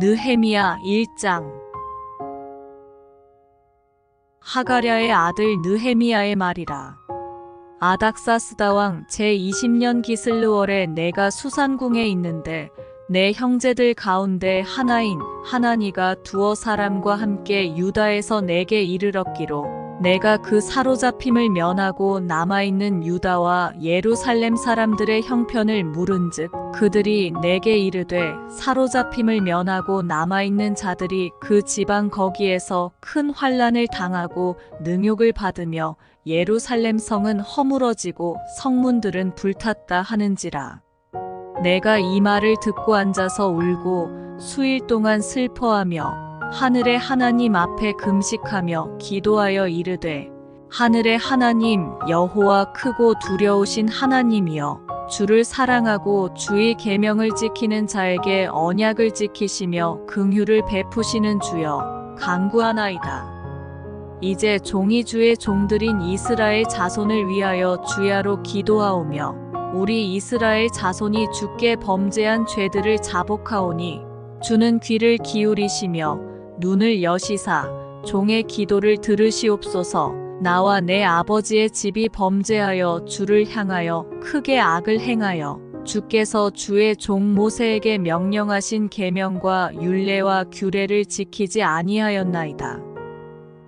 느헤미야 1장. 하가랴의 아들 느헤미야의 말이라. 아닥사스다 왕 제20년 기슬르월에 내가 수산궁에 있는데 내 형제들 가운데 하나인 하나니가 두어 사람과 함께 유다에서 내게 이르렀기로 내가 그 사로잡힘을 면하고 남아있는 유다와 예루살렘 사람들의 형편을 물은즉 그들이 내게 이르되 사로잡힘을 면하고 남아있는 자들이 그 지방 거기에서 큰 환난을 당하고 능욕을 받으며 예루살렘 성은 허물어지고 성문들은 불탔다 하는지라. 내가 이 말을 듣고 앉아서 울고 수일 동안 슬퍼하며 하늘의 하나님 앞에 금식하며 기도하여 이르되 하늘의 하나님 여호와 크고 두려우신 하나님이여 주를 사랑하고 주의 계명을 지키는 자에게 언약을 지키시며 긍휼을 베푸시는 주여 간구하나이다. 이제 종이 주의 종들인 이스라엘 자손을 위하여 주야로 기도하오며 우리 이스라엘 자손이 주께 범죄한 죄들을 자복하오니 주는 귀를 기울이시며 눈을 여시사 종의 기도를 들으시옵소서. 나와 내 아버지의 집이 범죄하여 주를 향하여 크게 악을 행하여 주께서 주의 종 모세에게 명령하신 계명과 율례와 규례를 지키지 아니하였나이다.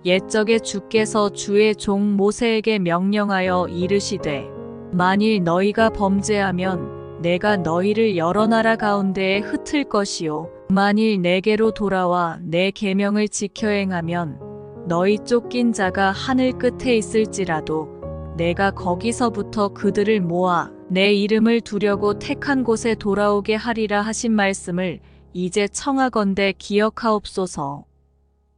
옛적에 주께서 주의 종 모세에게 명령하여 이르시되 만일 너희가 범죄하면 내가 너희를 여러 나라 가운데에 흩을 것이요 만일 내게로 돌아와 내 계명을 지켜 행하면 너희 쫓긴 자가 하늘 끝에 있을지라도 내가 거기서부터 그들을 모아 내 이름을 두려고 택한 곳에 돌아오게 하리라 하신 말씀을 이제 청하건대 기억하옵소서.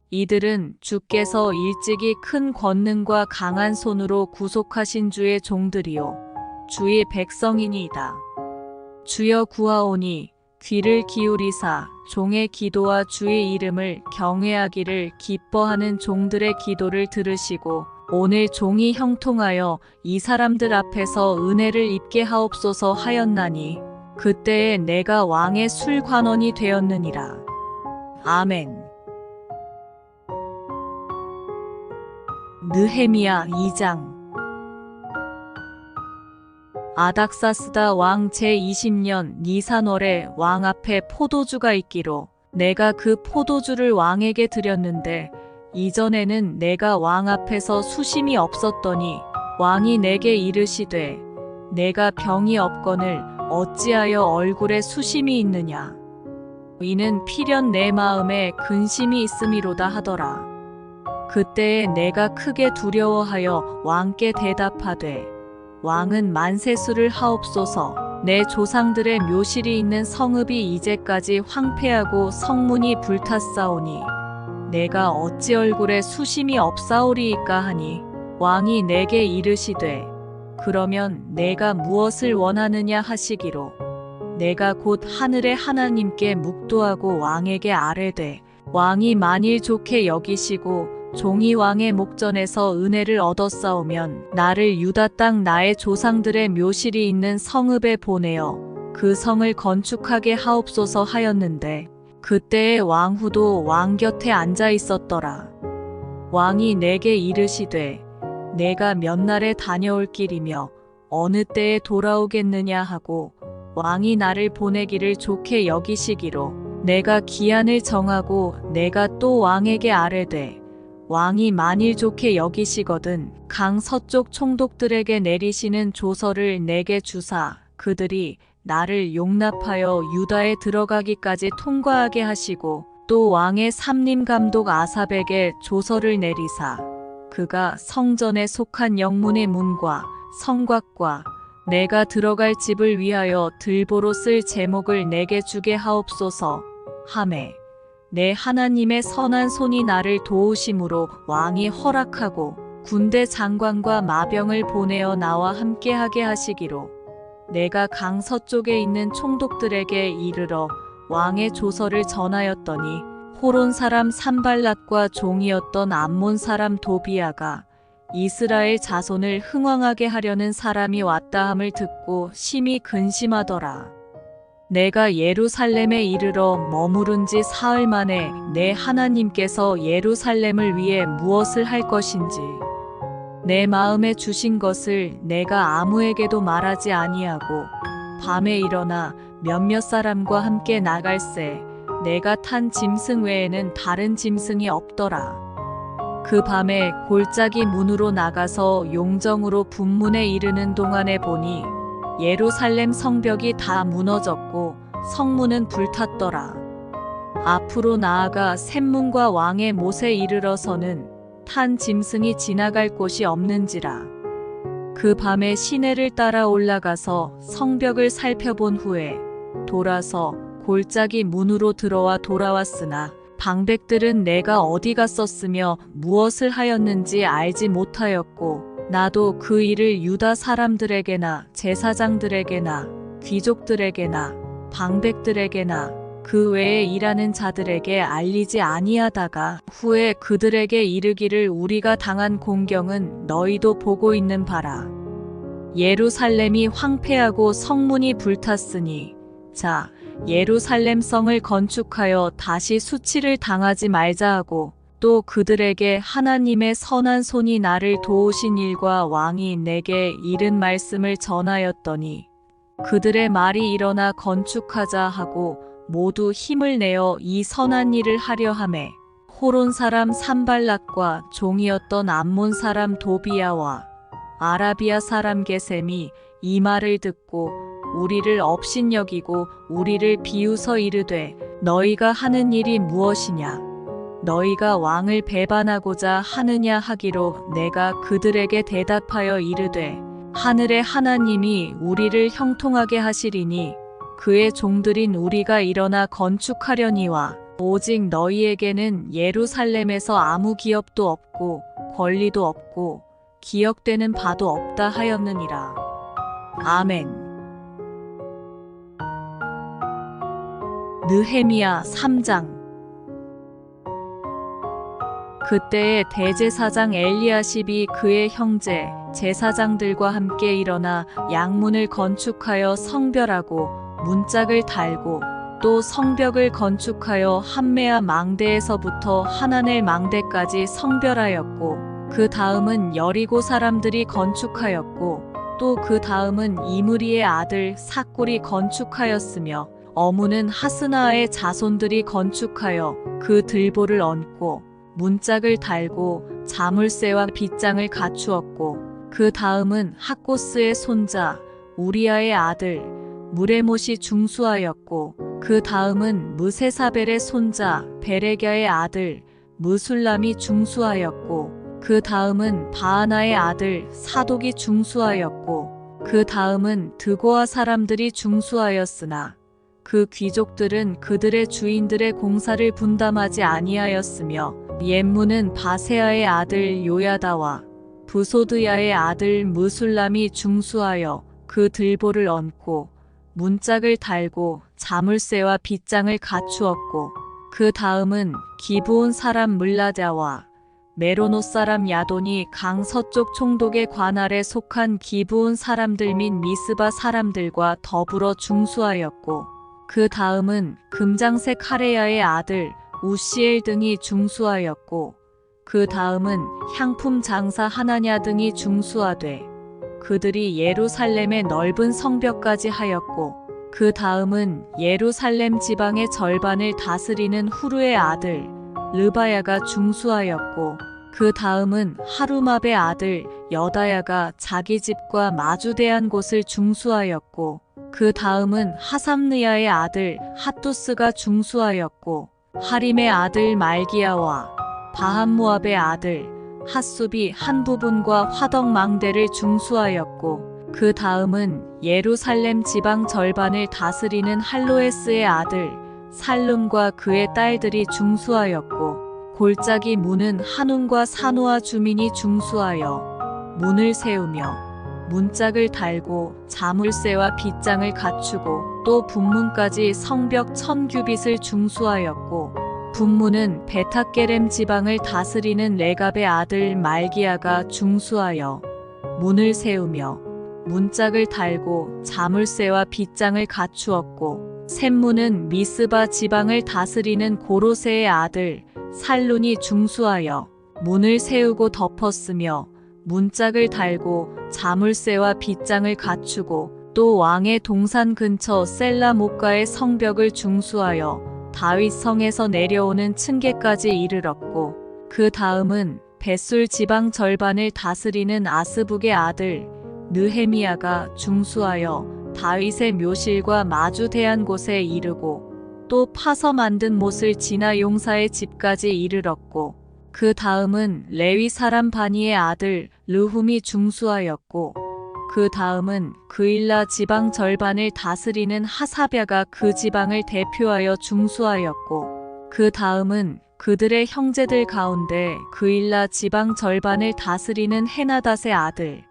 이들은 주께서 일찍이 큰 권능과 강한 손으로 구속하신 주의 종들이요 주의 백성이니이다. 주여 구하오니 귀를 기울이사 종의 기도와 주의 이름을 경외하기를 기뻐하는 종들의 기도를 들으시고 오늘 종이 형통하여 이 사람들 앞에서 은혜를 입게 하옵소서 하였나니 그때에 내가 왕의 술관원이 되었느니라. 아멘. 느헤미야 2장. 아닥사스다 왕 제20년 니산월에 왕 앞에 포도주가 있기로 내가 그 포도주를 왕에게 드렸는데 이전에는 내가 왕 앞에서 수심이 없었더니 왕이 내게 이르시되 내가 병이 없거늘 어찌하여 얼굴에 수심이 있느냐. 이는 필연 내 마음에 근심이 있음이로다 하더라. 그때에 내가 크게 두려워하여 왕께 대답하되 왕은 만세수를 하옵소서. 내 조상들의 묘실이 있는 성읍이 이제까지 황폐하고 성문이 불탔사오니 내가 어찌 얼굴에 수심이 없사오리이까 하니 왕이 내게 이르시되 그러면 내가 무엇을 원하느냐 하시기로 내가 곧 하늘의 하나님께 묵도하고 왕에게 아뢰되 왕이 만일 좋게 여기시고 종이 왕의 목전에서 은혜를 얻었사오면 나를 유다 땅 나의 조상들의 묘실이 있는 성읍에 보내어 그 성을 건축하게 하옵소서 하였는데 그때에 왕후도 왕 곁에 앉아 있었더라. 왕이 내게 이르시되 내가 몇 날에 다녀올 길이며 어느 때에 돌아오겠느냐 하고 왕이 나를 보내기를 좋게 여기시기로 내가 기한을 정하고 내가 또 왕에게 아뢰되 왕이 만일 좋게 여기시거든 강 서쪽 총독들에게 내리시는 조서를 내게 주사 그들이 나를 용납하여 유다에 들어가기까지 통과하게 하시고 또 왕의 삼림 감독 아삽에게 조서를 내리사 그가 성전에 속한 영문의 문과 성곽과 내가 들어갈 집을 위하여 들보로 쓸 제목을 내게 주게 하옵소서 하매 내 하나님의 선한 손이 나를 도우심으로 왕이 허락하고 군대 장관과 마병을 보내어 나와 함께하게 하시기로 내가 강 서쪽에 있는 총독들에게 이르러 왕의 조서를 전하였더니 호론 사람 산발랏과 종이었던 암몬 사람 도비아가 이스라엘 자손을 흥왕하게 하려는 사람이 왔다 함을 듣고 심히 근심하더라. 내가 예루살렘에 이르러 머무른 지 사흘 만에 내 하나님께서 예루살렘을 위해 무엇을 할 것인지 내 마음에 주신 것을 내가 아무에게도 말하지 아니하고 밤에 일어나 몇몇 사람과 함께 나갈새 내가 탄 짐승 외에는 다른 짐승이 없더라. 그 밤에 골짜기 문으로 나가서 용정으로 분문에 이르는 동안에 보니 예루살렘 성벽이 다 무너졌고 성문은 불탔더라. 앞으로 나아가 샘문과 왕의 못에 이르러서는 탄 짐승이 지나갈 곳이 없는지라. 그 밤에 시내를 따라 올라가서 성벽을 살펴본 후에 돌아서 골짜기 문으로 들어와 돌아왔으나 방백들은 내가 어디 갔었으며 무엇을 하였는지 알지 못하였고 나도 그 일을 유다 사람들에게나 제사장들에게나 귀족들에게나 방백들에게나 그 외에 일하는 자들에게 알리지 아니하다가 후에 그들에게 이르기를 우리가 당한 공경은 너희도 보고 있는 바라. 예루살렘이 황폐하고 성문이 불탔으니 자 예루살렘 성을 건축하여 다시 수치를 당하지 말자 하고 또 그들에게 하나님의 선한 손이 나를 도우신 일과 왕이 내게 이른 말씀을 전하였더니 그들의 말이 일어나 건축하자 하고 모두 힘을 내어 이 선한 일을 하려 하매 호론 사람 산발락과 종이었던 암몬 사람 도비야와 아라비아 사람 게셈이 이 말을 듣고 우리를 업신여기고 우리를 비웃어 이르되 너희가 하는 일이 무엇이냐 너희가 왕을 배반하고자 하느냐 하기로 내가 그들에게 대답하여 이르되 하늘의 하나님이 우리를 형통하게 하시리니 그의 종들인 우리가 일어나 건축하려니와 오직 너희에게는 예루살렘에서 아무 기업도 없고 권리도 없고 기억되는 바도 없다 하였느니라. 아멘. 느헤미야 3장. 그때에 대제사장 엘리야십이 그의 형제 제사장들과 함께 일어나 양문을 건축하여 성별하고 문짝을 달고 또 성벽을 건축하여 함메아 망대에서부터 하나넬 망대까지 성별하였고 그 다음은 여리고 사람들이 건축하였고 또 그 다음은 이므리의 아들 삭골이 건축하였으며 어무는 하스나의 자손들이 건축하여 그 들보를 얹고 문짝을 달고 자물쇠와 빗장을 갖추었고 그 다음은 학고스의 손자 우리아의 아들 무레못이 중수하였고 그 다음은 무세사벨의 손자 베레갸의 아들 무술람이 중수하였고 그 다음은 바하나의 아들 사독이 중수하였고 그 다음은 드고아 사람들이 중수하였으나 그 귀족들은 그들의 주인들의 공사를 분담하지 아니하였으며 옌무는 바세아의 아들 요야다와 부소드야의 아들 무술람이 중수하여 그 들보를 얹고 문짝을 달고 자물쇠와 빗장을 갖추었고 그 다음은 기브온 사람 물라다와 메로노 사람 야돈이 강 서쪽 총독의 관할에 속한 기브온 사람들 및 미스바 사람들과 더불어 중수하였고 그 다음은 금장색 하레야의 아들 우시엘 등이 중수하였고 그 다음은 향품 장사 하나냐 등이 중수하되 그들이 예루살렘의 넓은 성벽까지 하였고 그 다음은 예루살렘 지방의 절반을 다스리는 후르의 아들 르바야가 중수하였고 그 다음은 하루맙의 아들 여다야가 자기 집과 마주대한 곳을 중수하였고 그 다음은 하삼느야의 아들 핫두스가 중수하였고 하림의 아들 말기야와 바한모압의 아들 핫숲이 한 부분과 화덕망대를 중수하였고 그 다음은 예루살렘 지방 절반을 다스리는 할로에스의 아들 살룸과 그의 딸들이 중수하였고 골짜기 문은 한운과 산호아 주민이 중수하여 문을 세우며 문짝을 달고 자물쇠와 빗장을 갖추고 또 분문까지 성벽 1000규빗을 중수하였고 분문은 베타게렘 지방을 다스리는 레갑의 아들 말기야가 중수하여 문을 세우며 문짝을 달고 자물쇠와 빗장을 갖추었고 셈무는 미스바 지방을 다스리는 고로세의 아들 살룬이 중수하여 문을 세우고 덮었으며 문짝을 달고 자물쇠와 빗장을 갖추고 또 왕의 동산 근처 셀라목가의 성벽을 중수하여 다윗 성에서 내려오는 층계까지 이르렀고 그 다음은 벳술 지방 절반을 다스리는 아스북의 아들 느헤미야가 중수하여 다윗의 묘실과 마주대한 곳에 이르고 또 파서 만든 못을 지나 용사의 집까지 이르렀고 그 다음은 레위 사람 바니의 아들 르훔이 중수하였고 그 다음은 그일라 지방 절반을 다스리는 하사랴가 그 지방을 대표하여 중수하였고 그 다음은 그들의 형제들 가운데 그일라 지방 절반을 다스리는 헤나닷의 아들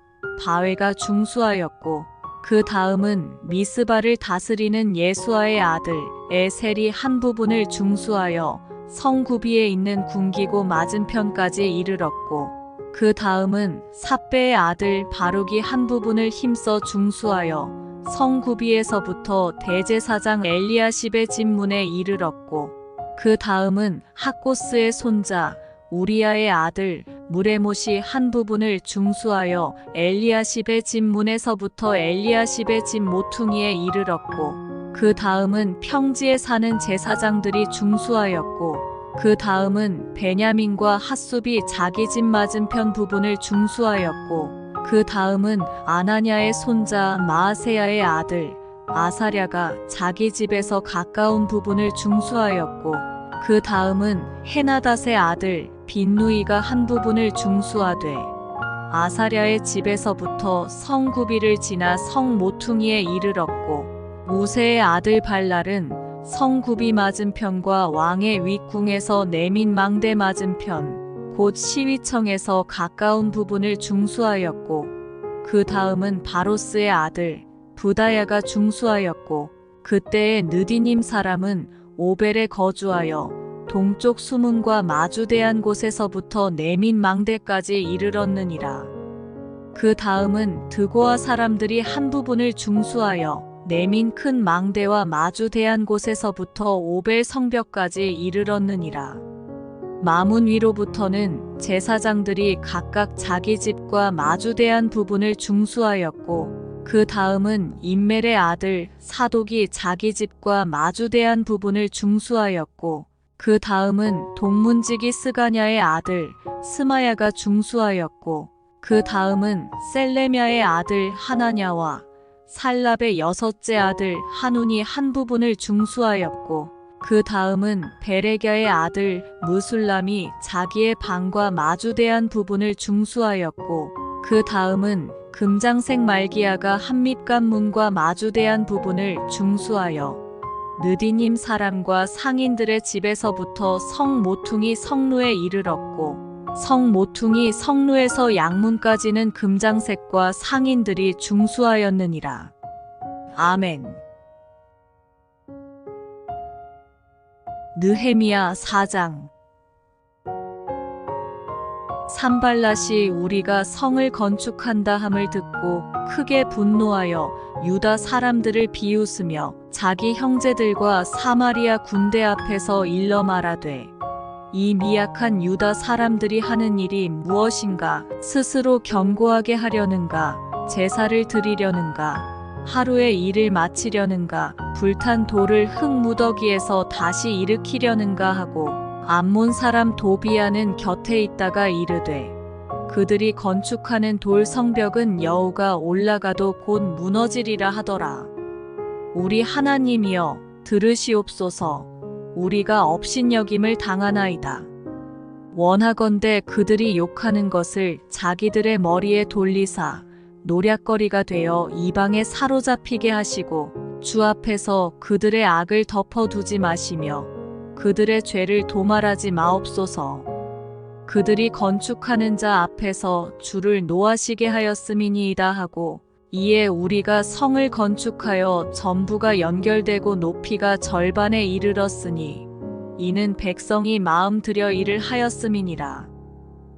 바웨가 중수하였고 그 다음은 미스바를 다스리는 예수아의 아들 에셀이 한 부분을 중수하여 성구비에 있는 군기고 맞은편까지 이르렀고 그 다음은 삽배의 아들 바룩이 한 부분을 힘써 중수하여 성구비에서부터 대제사장 엘리야십의 집문에 이르렀고 그 다음은 학고스의 손자 우리야의 아들 무레못이 한 부분을 중수하여 엘리야십의 집문에서부터 엘리야십의 집 모퉁이에 이르렀고 그 다음은 평지에 사는 제사장들이 중수하였고 그 다음은 베냐민과 핫숲이 자기 집 맞은편 부분을 중수하였고 그 다음은 아나냐의 손자 마아세야의 아들 아사랴가 자기 집에서 가까운 부분을 중수하였고 그 다음은 헤나닷의 아들 빈누이가 한 부분을 중수하되 아사랴의 집에서부터 성구비를 지나 성 모퉁이에 이르렀고 우세의 아들 발랄은 성구비 맞은편과 왕의 윗궁에서 내민 망대 맞은편 곧 시위청에서 가까운 부분을 중수하였고 그 다음은 바로스의 아들 부다야가 중수하였고 그때의 느디님 사람은 오벨에 거주하여 동쪽 수문과 마주대한 곳에서부터 내민 망대까지 이르렀느니라. 그 다음은 드고아 사람들이 한 부분을 중수하여 내민 큰 망대와 마주대한 곳에서부터 오벨 성벽까지 이르렀느니라. 마문 위로부터는 제사장들이 각각 자기 집과 마주대한 부분을 중수하였고 그 다음은 임멜의 아들 사독이 자기 집과 마주대한 부분을 중수하였고 그 다음은 동문지기 스가냐의 아들 스마야가 중수하였고 그 다음은 셀레미야의 아들 하나냐와 살랍의 여섯째 아들 한운이 한 부분을 중수하였고 그 다음은 베레갸의 아들 무술람이 자기의 방과 마주대한 부분을 중수하였고 그 다음은 금장색 말기야가 한밑간 문과 마주대한 부분을 중수하여 느디님 사람과 상인들의 집에서부터 성 모퉁이 성루에 이르렀고 성 모퉁이 성루에서 양문까지는 금장색과 상인들이 중수하였느니라. 아멘. 느헤미야 4장. 산발랏이 우리가 성을 건축한다 함을 듣고 크게 분노하여 유다 사람들을 비웃으며 자기 형제들과 사마리아 군대 앞에서 일러 말하되 이 미약한 유다 사람들이 하는 일이 무엇인가? 스스로 견고하게 하려는가? 제사를 드리려는가? 하루의 일을 마치려는가? 불탄 돌을 흙무더기에서 다시 일으키려는가 하고 암몬 사람 도비아는 곁에 있다가 이르되 그들이 건축하는 돌 성벽은 여호가 올라가도 곧 무너지리라 하더라. 우리 하나님이여 들으시옵소서. 우리가 업신여김을 당하나이다. 원하건대 그들이 욕하는 것을 자기들의 머리에 돌리사 노략거리가 되어 이방에 사로잡히게 하시고 주 앞에서 그들의 악을 덮어두지 마시며 그들의 죄를 도말하지 마옵소서. 그들이 건축하는 자 앞에서 주를 노하시게 하였음이니이다 하고 이에 우리가 성을 건축하여 전부가 연결되고 높이가 절반에 이르렀으니 이는 백성이 마음 들여 일을 하였음이니라.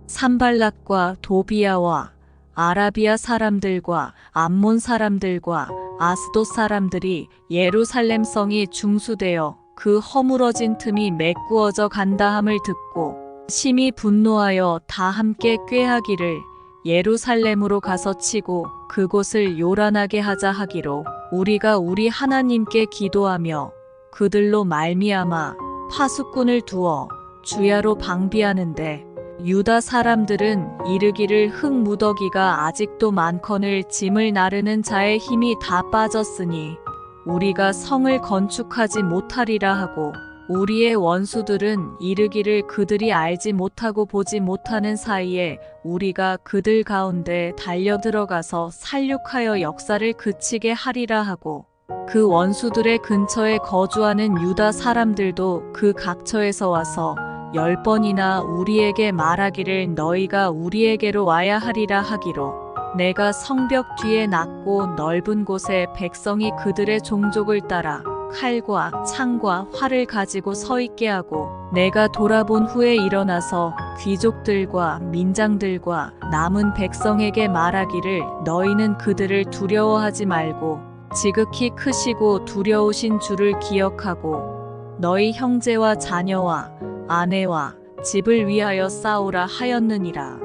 산발랏과 도비아와 아라비아 사람들과 암몬 사람들과 아스돗 사람들이 예루살렘 성이 중수되어 그 허물어진 틈이 메꾸어져 간다함을 듣고 심히 분노하여 다 함께 꾀하기를 예루살렘으로 가서 치고 그곳을 요란하게 하자 하기로 우리가 우리 하나님께 기도하며 그들로 말미암아 파수꾼을 두어 주야로 방비하는데 유다 사람들은 이르기를 흙무더기가 아직도 많거늘 짐을 나르는 자의 힘이 다 빠졌으니 우리가 성을 건축하지 못하리라 하고 우리의 원수들은 이르기를 그들이 알지 못하고 보지 못하는 사이에 우리가 그들 가운데 달려 들어가서 살육하여 역사를 그치게 하리라 하고 그 원수들의 근처에 거주하는 유다 사람들도 그 각처에서 와서 10번이나 우리에게 말하기를 너희가 우리에게로 와야 하리라 하기로 내가 성벽 뒤에 낮고 넓은 곳에 백성이 그들의 종족을 따라 칼과 창과 활을 가지고 서 있게 하고 내가 돌아본 후에 일어나서 귀족들과 민장들과 남은 백성에게 말하기를 너희는 그들을 두려워하지 말고 지극히 크시고 두려우신 주를 기억하고 너희 형제와 자녀와 아내와 집을 위하여 싸우라 하였느니라.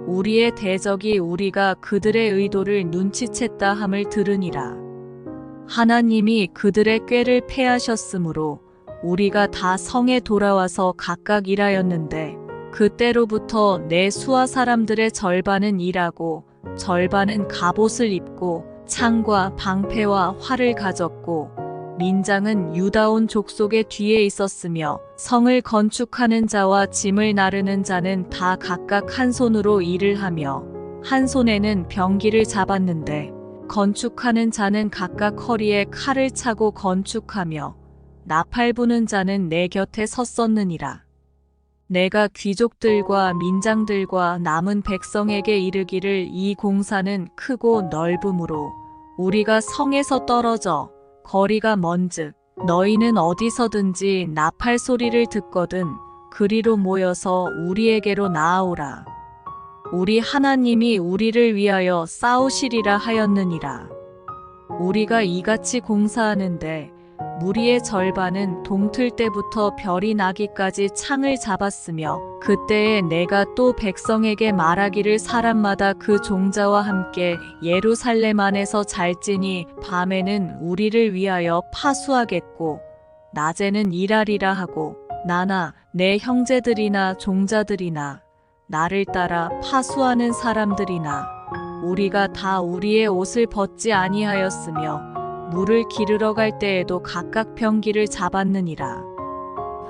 우리의 대적이 우리가 그들의 의도를 눈치챘다 함을 들으니라. 하나님이 그들의 꾀를 패하셨으므로 우리가 다 성에 돌아와서 각각 일하였는데 그때로부터 내 수하 사람들의 절반은 일하고 절반은 갑옷을 입고 창과 방패와 활을 가졌고 민장은 유다 온 족속의 뒤에 있었으며 성을 건축하는 자와 짐을 나르는 자는 다 각각 한 손으로 일을 하며 한 손에는 병기를 잡았는데 건축하는 자는 각각 허리에 칼을 차고 건축하며 나팔 부는 자는 내 곁에 섰었느니라. 내가 귀족들과 민장들과 남은 백성에게 이르기를 이 공사는 크고 넓음으로 우리가 성에서 떨어져 거리가 먼즉 너희는 어디서든지 나팔 소리를 듣거든 그리로 모여서 우리에게로 나아오라. 우리 하나님이 우리를 위하여 싸우시리라 하였느니라. 우리가 이같이 공사하는데 무리의 절반은 동틀 때부터 별이 나기까지 창을 잡았으며 그때에 내가 또 백성에게 말하기를 사람마다 그 종자와 함께 예루살렘 안에서 잘지니 밤에는 우리를 위하여 파수하겠고 낮에는 일하리라 하고 나나 내 형제들이나 종자들이나 나를 따라 파수하는 사람들이나 우리가 다 우리의 옷을 벗지 아니하였으며 물을 기르러 갈 때에도 각각 병기를 잡았느니라.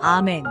아멘.